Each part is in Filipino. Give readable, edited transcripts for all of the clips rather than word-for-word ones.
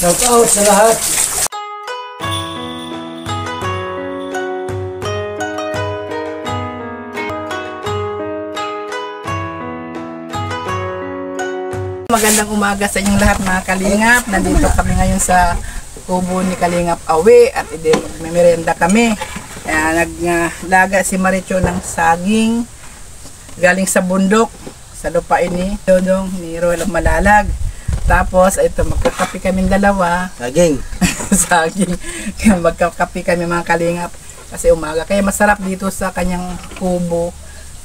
Shout out sa lahat. Magandang umaga sa inyong lahat mga kalingap. Nandito kami ngayon sa kubo ni Kalingap Awi at magmemerenda kami. Naglaga si Maricho ng saging galing sa bundok sa lupain ni Dodong ni Roel Malalag. Tapos ito magkakape kaming dalawa. Saging. Saging. Magkakape kami mga kalingap kasi umaga. Kaya masarap dito sa kanyang kubo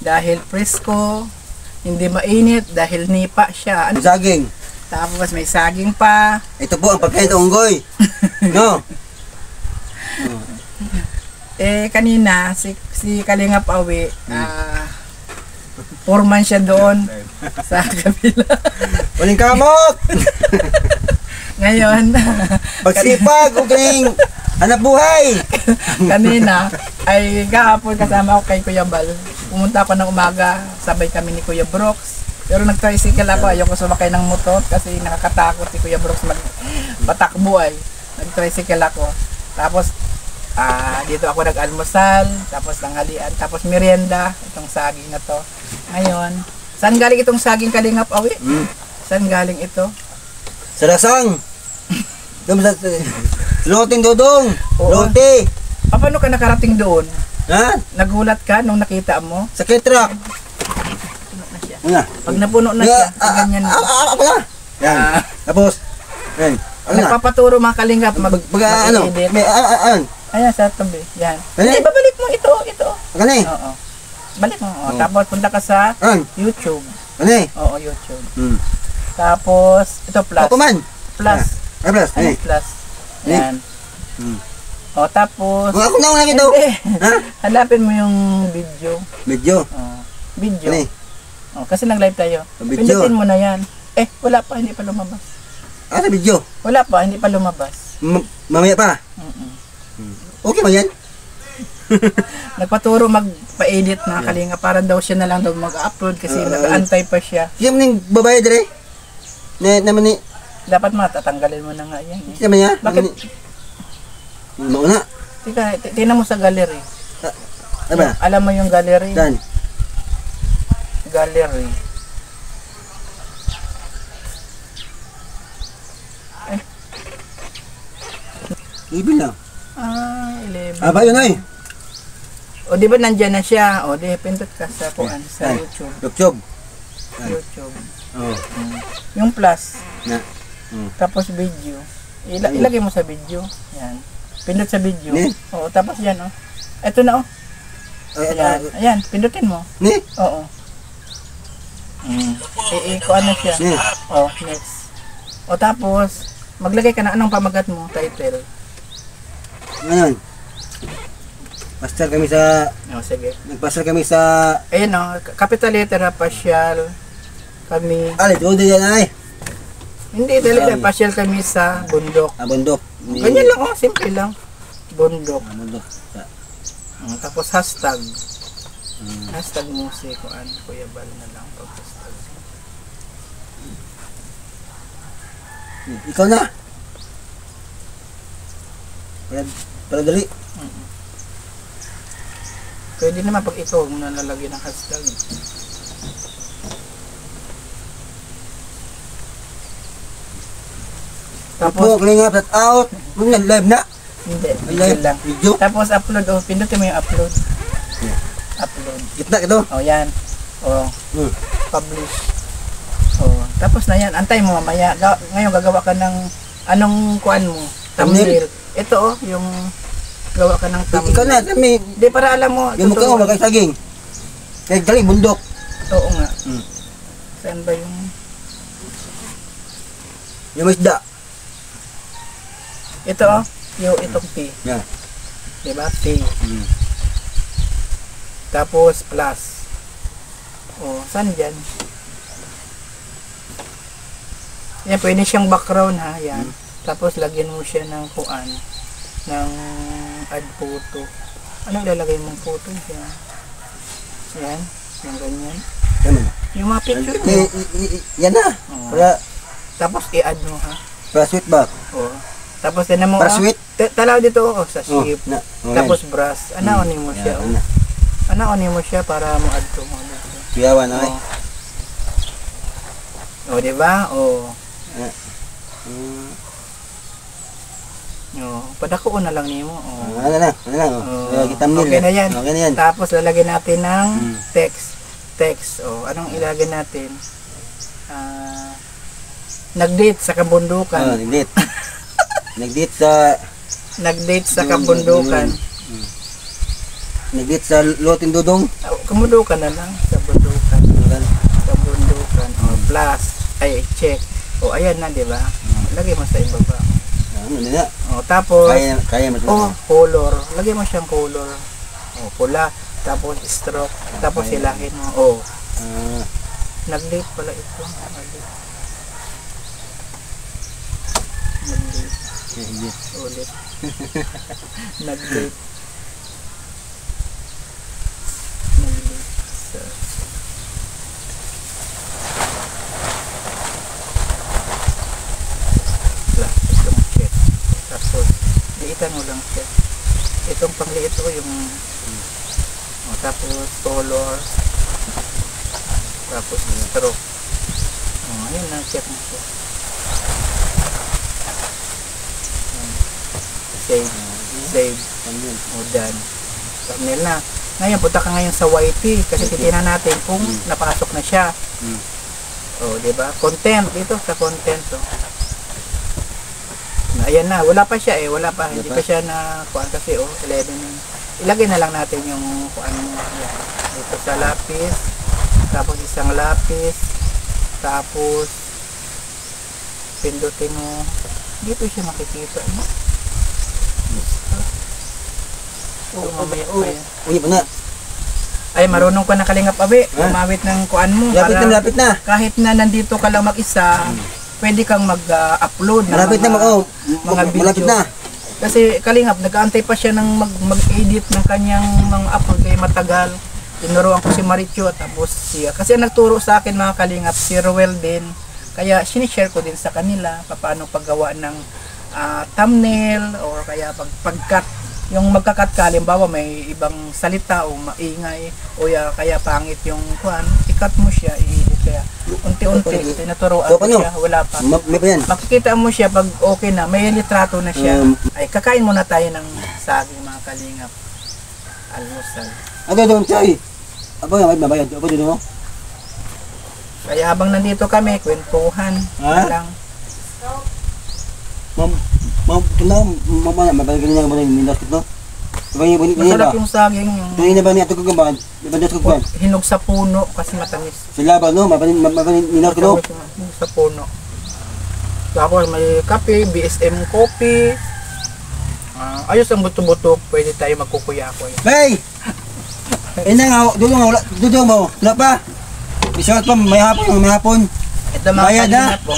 dahil presko. Hindi mainit dahil nipa siya. Ano? Saging. Tapos may saging pa. Ito po ang pagkain ng unggoy. No? Kanina si Kalingap Awi, foreman siya doon sa kabila. Waling kamot! Ngayon, pagsipag, ugaling hanap buhay! kanina ay kahapon kasama ako kay Kuya Bal. Pumunta ako ng umaga, sabay kami ni Kuya Brooks. Pero nag-tricycle ako, ayoko sumakay ng motor kasi nakakatakot si Kuya Brooks magpatakbo ay. Nag-tricycle ako. Tapos dito ako nag-almusal, tapos tanghalian, tapos merienda, itong saging na to. Ngayon, saan galing itong saging Kalingap Awi? Saan galing ito? Sa lasang! Loting Dodong! Lote! Paano ka nakarating doon? Ha? Nagulat ka nung nakita mo? Sa K-truck! Puno na siya. Ano? Pag napuno na siya, ganyan na. Ako na! Yan. Tapos, yan. Ano na? Nagpapaturo mga Kalingap Ano? mag-edit. Ayan, sa tabi. Yan. Hindi, babalik mo ito. Ano eh? Oo. Balik mo. Tapos punta ka sa YouTube. Ano eh? Oo, YouTube. Tapos, ito plus. Ako man! Plus. Plus. Ano plus? Yan. O, tapos... Ako na ako nakita. Ha? Hanapin mo yung video. Medyo. Video. Ano eh? Kasi nag-live tayo. Video. Pindutin mo na yan. Wala pa, hindi pa lumabas. Sa video? Wala pa, hindi pa lumabas. Mamaya pa? Okay ba yan? Nagpaturo magpa-edit mga kalinga para daw siya na lang daw mag-upload kasi nag-aantay pa siya. Siya mo nang babae dire? Naman ni... Dapat matatanggalin mo na nga yan. Siya man niya? Bakit? Mauna. Tingnan mo sa gallery. Ano ba? Alam mo yung gallery? Dan. Gallery. Ibig lang. 11. Ba yun ay? O di ba nandyan na siya? O di pindot ka sa kuan sa YouTube. YouTube. Oh. Yung plus. Na. Tapos video. Ilagay mo sa video. Yan. Pindot sa video. Oo, tapos yan oh. Ito na oh. Ayan. Ayan, pindutin mo. Ni? Oo. Kuan na siya. Oh, next. O tapos maglagay ka na anong pamagat mo, title. Ngayon. Pastor kami sa... sige. Nagpastor kami sa... Ayan o, capital letter na pasyal kami. Doon yan ay. Hindi, talaga pasyal kami sa bundok. Bundok. Ganyan lang o, simple lang. Bundok. Bundok. Tapos hashtag. Hashtag musik, Kuya Bal na lang pag hashtag. Ikaw na. Para dali. Pwede naman pag ikaw huwag mo na lalagyan ng hashtag. Tapos Kalingap shout out. Live na. Hindi, video lang. Video. Tapos upload, pindutin mo yung upload. Upload. Gitna ito. Yan. Publish. Tapos na yan, antay mo mamaya. Ngayon gagawa ka ng anong kuan mo? Thumbnail. Ito yung gawa ka ng thumbnail. Ikaw na, kami. Hindi, para alam mo. Yung mukha mo, magkay saging. Kaya galing, bundok. Oo nga. Saan ba yung... Yung isda. Ito itong P. Yan. Diba? P. Tapos plus. Saan dyan? Yan, pwede siyang background ha. Yan. Tapos lagyan mo siya ng kuan. Ng add photo. Anong lalagay mong photo? Yan. Yung ganyan. Yung mga picture mo. Yan na. Para, tapos i-add mo ha. Praswit ba? Oh. Tapos tinan mo. Praswit? Talaw dito sa Oh, ship. na. Oh, Tapos brass. Anaonin mo siya. Yan, Anaonin mo siya para mo adto mo. Piyawan ay. Oh, di ba? Oh. Oh, padako na lang nimo. Oh. Ano lang. Oh. Kita mo Okay na yan. Okay na yan. Tapos lalagyan natin ng text. Oh, anong ilagay natin? Nag-date sa kabundukan. Oh, nag-date. Nag-date sa kabundukan. Nag-date sa Lotin Dudong. Kabundukan na lang sa bundukan. Kabundukan. Oh, plus ay check. Oh, ayan na, di ba? Lagay mo sa ibaba. Ano na? Oh, tapos kaya mo. oh, color. Lagay mo siyang color. Oh, pula, tapos stroke, tapos hilahin mo. Oh. Nag-date pala ito. Nag-date. Ulit. Nag-date. Itong check. Tapos, liitan mo lang siya. Itong pangliit ko yung tapos color. Tapos stroke. Ayun na, check mo siya. Save. Done. Thumbnail na. Ngayon, punta ka ngayon sa YT kasi titingnan natin kung napasok na siya. Diba? Content. Dito sa content. Ayan na. Wala pa siya Wala pa. Hindi pa siya na kuhaan kasi 11. Ilagay na lang natin yung kuhaan mo. Dito sa lapis. Tapos isang lapis. Tapos pindutin mo. Dito siya makikita. Uy, na. Ay, marunong ka na Kalingap Abe. Umawit ng kuan mo. Lapit na. Kahit na nandito ka lang mag-isa, pwede kang mag-upload ng mga video. Malapit na. Kasi Kalingap, nag-aantay pa siya ng mag-edit ng kanyang mga upload. Kaya matagal. Tinuruan ko si Maricho, tapos siya. Kasi ang nagturo sa akin mga Kalingap, si Ruel din. Kaya sinishare ko din sa kanila paano paggawa ng thumbnail or kaya pag-cut. Yung magkakat ka, halimbawa may ibang salita o maingay o kaya pangit yung kuhan, i-cut mo siya, i-edit kaya unti-unti, tinuturoan ko siya, wala pa. Makikita mo siya pag okay na, may litrato na siya. Ay, kakain muna tayo ng saging mga Kalingap. Almusal. Ano doon, Chay? Aba, may mabayad. Aba, doon mo? Kaya habang nandito kami, kwentuhan na lang. Mabalik niya ba yung minakit, no? Masarap yung saging. Tuloy na ba niya ito kagabaan? Hinog sa puno kasi matamis. Sila ba, no? Minakit, no? Hinog sa puno. Tapos may kape, BSM coffee. Ayos ang buto-buto. Pwede tayo magkukuya-kuya. Hey! Ina nga, dudong mo. Wala pa? Isot pa, may hapon. Ito mga Kalingap po.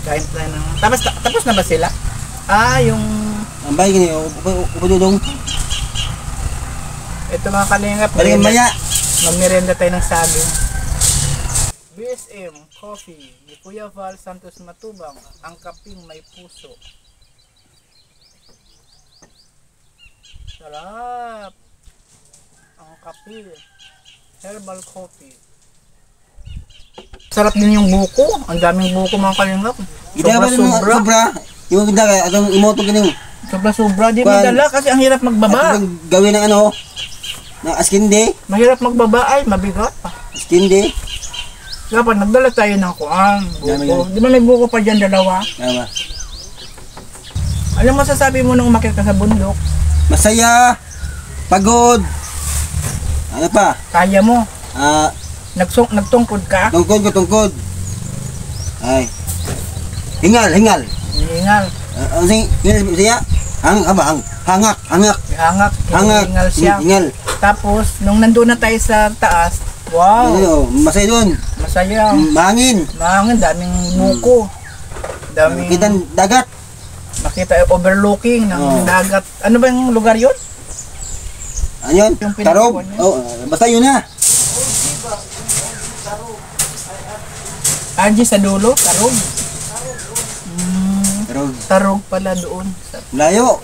Kain tayo ng... Tapos na ba sila? Yung... Ang bahay gini, upududong. Ito mga Kalingap. Balikan maya. Magmerenda tayo ng saging. BSM Coffee ni Kuya Val Santos Matubang. Ang kaping may puso. Sarap. Ang kape. Herbal coffee. Sarap din yung buko. Ang daming buko mga Kalingap. Sobra. Yung daga, atong imoto kining. Sobra. Di madala kasi ang hirap magbaba. Gawin ng ng askinde. Mahirap magbaba ay mabigat pa. Askinde. Dapat nagdala tayo ng kuang. Buko. Di ba may buko pa dyan dalawa? Tama. Alam mo masasabi mo nung umakyat ka sa bundok? Masaya. Pagod. Ano pa? Kaya mo. Nagtungkod ka? Tungkod. Ay. Hingal. Hingal. Ang siya? Hangak. Hingal siya. Hingal. Tapos, nung nandun na tayo sa taas, wow! Masaya doon. Masaya. Mahangin. Daming buko. Kita dagat. Makita yung overlooking ng dagat. Ano ba yung lugar yun? Ayun, Tarob. Basta yun na. Angie sa dulo, Tarob. Pero Tarog pala doon. layo.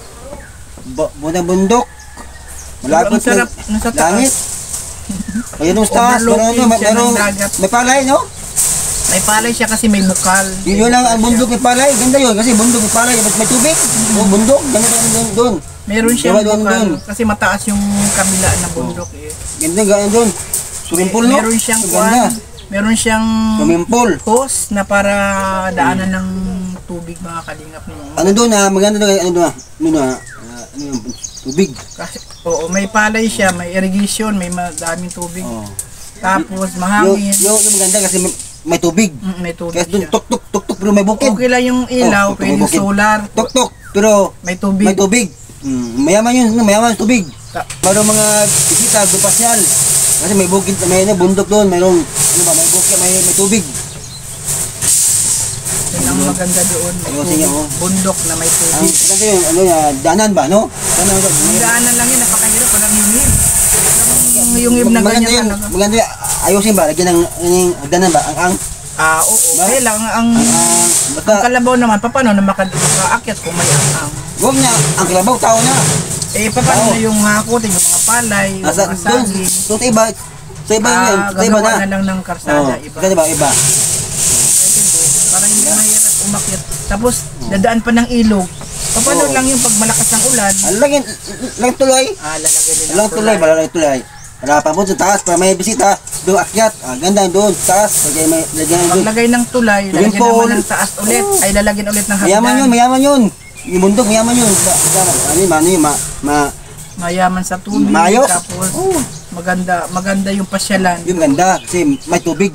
Bunang bundok. Malapit Pero ang sarap, nasa taas. langit. Ayun yung taas. Overlooking siya ng dagat. May palay, no? May palay siya kasi may bukal. Yun lang ang bundok may palay. Ganda yun. Kasi bundok may palay. May tubig. Bundok. Ganda doon. Meron siyang Diba, bukal. doon? Kasi mataas yung kabila ng bundok eh. Ganda doon. Swimming pool, no? Meron siyang Ganda. meron siyang Swimming pool. hose na para daanan ng tubig mga kalingap niyo. Ano doon maganda doon. Ano yung tubig. Kasi, oo, may palay siya, may irrigation, may madaming tubig. Oh. Tapos Yung mahangin. maganda kasi may tubig. May tubig Kaya doon siya. tuk pero may bukid. Okay lang yung ilaw, tuk-tuk, may pwede bukid. solar, Tuk pero may tubig. may tubig. Mayaman yun, mayaman yung tubig. Ta- Mayroong mga bisita, pasyal. Kasi may bukid, may bundok doon, mayroong may bukid, may tubig. Yun ang maganda doon. May Ayun, tubig, sige, oh. bundok na may Ang tubig. kasi yung daanan ba, no? Yung daanan lang yun, napakahirap, parang hingin. Yung hib na Maganda ganyan yun, talaga. maganda yun. Ayusin ba, lagyan ng daanan ba? Ang Oo. Kaya lang, ang basta, kalabaw naman, paano na makaakyat kung may ang huwag niya, ang kalabaw, tao na. paano Oo. na yung hakutin, yung mga palay, yung Nasa mga doon, saging. doon sa iba yun, sa iba Gagawa na. na lang ng karsada, iba. Kasi ba, iba. Parang hindi mahirap umakyat. Tapos, dadaan pa ng ilog. Paano Oo. lang yung pag malakas ng ulan, Lang tuloy. lalagyan nila Lang tuloy, lang tuloy. Para papunta sa taas, para may bisita, doon akyat. Ganda doon, sa taas. Kaya may lagyan doon. paglagay ng tulay, Swimming lalagyan pool. naman ng taas ulit, ay lalagyan ulit ng hagdan. Mayaman yun. Yung bundok, mayaman yun. Ano yun, Mayaman sa tubig, Maayos. tapos Oo. maganda yung pasyalan. Yung ganda, kasi may tubig.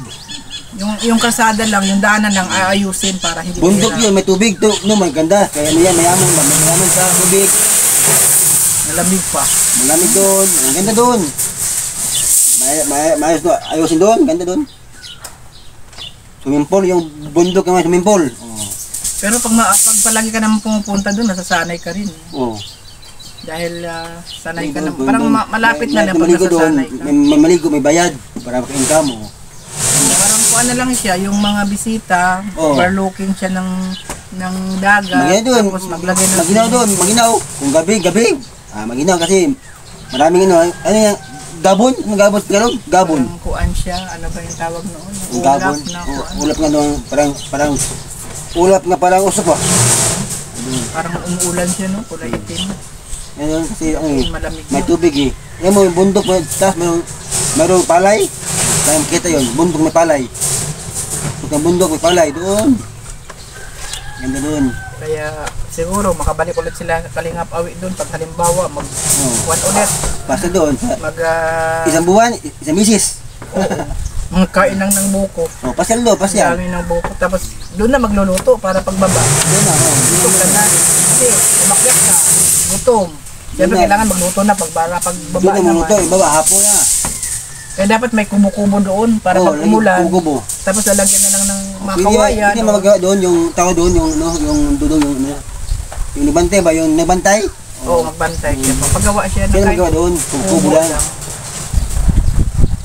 Yung kalsada lang, yung daanan lang aayusin para hindi Bundok mahirap. yun, may tubig. No, may ganda. Kaya mayaman ba? Mayaman sa tubig. Malamig pa. Malamig doon. Ang ganda doon. Maayos doon. Ayusin doon. Ganda doon. Swimming pool. Yung bundok yung may swimming pool. Pero pag palagi ka naman pumupunta doon, nasasanay ka rin. Oo. Dahil sanay ka naman. Doon, Parang doon. malapit na lang pag maligo doon. nasasanay ka. May maligo, may bayad. Para maka-income mo. Parang kuha na lang siya, yung mga bisita, Oo. overlooking siya ng dagat. Maginaw doon. Tapos maglagay ng Maginaw doon. Maginaw. Kung gabi. Maginaw kasi maraming ano yan. Gabon? Ang gabon sa Tagalog? Gabon. Parang kuan siya, ano ba yung tawag noon? Ang Ulap gabon. na Oo, kuan. ulap nga doon. Parang ulap nga parang usok ba? Parang umuulan siya, no? Kulay itim. Ngayon kasi Malamig may na. tubig eh. Ngayon mo yung bundok mo, tapos mayroong palay. Kaya makita yun, bundok may palay. Pagka bundok may palay, doon. Ganda doon. Kaya siguro makabalik ulit sila Kalingap Awi doon pag halimbawa mag-kuan ulit. Basta doon, isang buwan, isang misis. Mga kain lang ng buko. Pasyal doon, pasyal. Dami ng buko. Tapos doon na magluluto para pagbaba. Doon na, Gutom ka na. Kasi umakyat ka. Gutom. Siyempre Doon na. kailangan magluto na pagbaba Doon na naman. mga ibaba, hapon na. Kaya dapat may kubo-kubo doon para pag laging umulan. kukubo. Tapos lalagyan na lang ng mga Hindi kawayan. hindi magawa doon, yung tao doon, yung dudong, yung nagbantay ba, yung nagbantay? Oo, magbantay siya. Pagawa siya Kaya kahit magawa doon, kubo lang.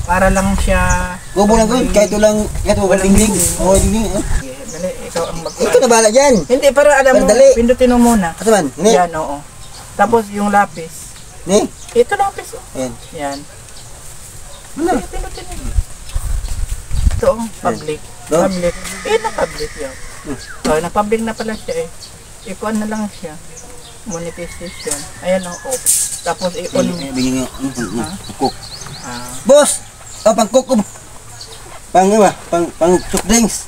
Para lang siya... Kubo lang doon, kahit walang dingding. Oo, dingding. Sige, dali, ikaw ang magkuhan. Ito na bala dyan. Hindi, para alam mo, Dali. pindutin mo muna. Ito man, ni, Yan, oo. Tapos yung lapis. ni. Ito lapis, oh. Ayan. Yan. Ano? Sige, pindutin mo. Ito, oh, public. No? Public. Na public yun. So, na-public na pala siya eh. Ikuan na lang siya. Monetization. Ayan, oh. Tapos, i-on mo. Bigyan nga, cook. Ah, Boss! Pang cook ko. Pang soft drinks.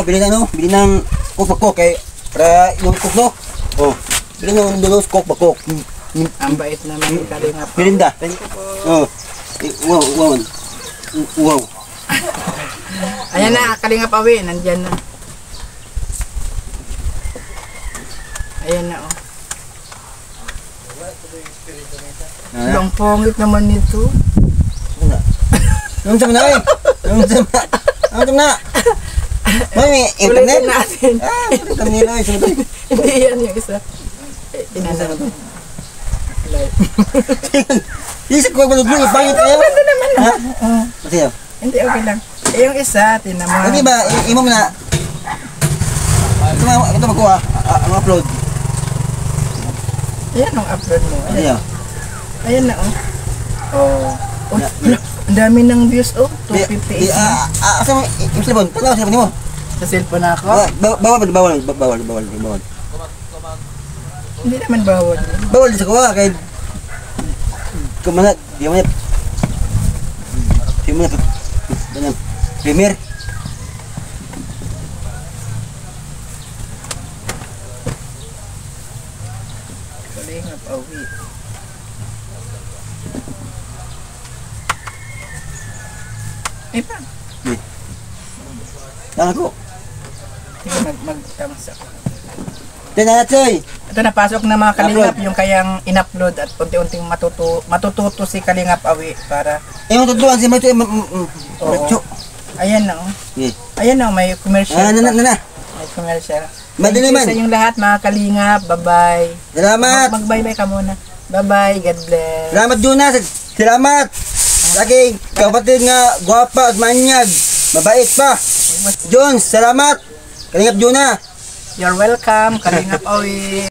Bili ng cook bakok kay para yung cook no. Bili ng noodles cook bakok. ang bait naman ni Kalingap. Merinda. Wow. Wow. Ayan na, Kalingap Awi, nandyan na. Ayan na, oh. Ang pongit naman nito. Yung sama na eh. Yung sama na. May internet. Ulitin natin. Ulitin nila eh. Hindi yan yung isa. Inanap mo. Live. Isip ko ba nung pangit kayo? Ganda naman. Ha? Kasi Hindi, okay lang. Eh, yung isa, tinan mo. Hindi ba, imo mo na. Ito magkuha, ang upload. Ayan ang upload mo. Ano Ayan, yun? ayan na, oh. Oh. Oh, ang dami ng views, oh. 258 na. Asa mo, yung cellphone, tala sa cellphone mo. Sa cellphone ako. Bawal. Hindi naman bawal. Bawal sa kuha, kaya kumana, di mo na, premier. Kalingap, awi. Eh pa, Yan ako. sige mag-thumbs up. Tinatsoy. Ito napasok na mga Kalingap, Upload. yung kayang in-upload at unti-unting matututo si Kalingap Awi para, Yung tutuan si Macho. Macho. ayan na, oh. Okay. Ayan na, may commercial. Na. May commercial. Madali Thank you man. sa inyong lahat mga Kalingap. Bye-bye. Salamat. Mag-bye-bye ka muna. Bye-bye. God bless. Salamat Jonas. Salamat. Lagi kapatid nga gwapa at manyag. Mabait pa. Jones, salamat. Kalingap Jonas. You're welcome, Kalingap Awi.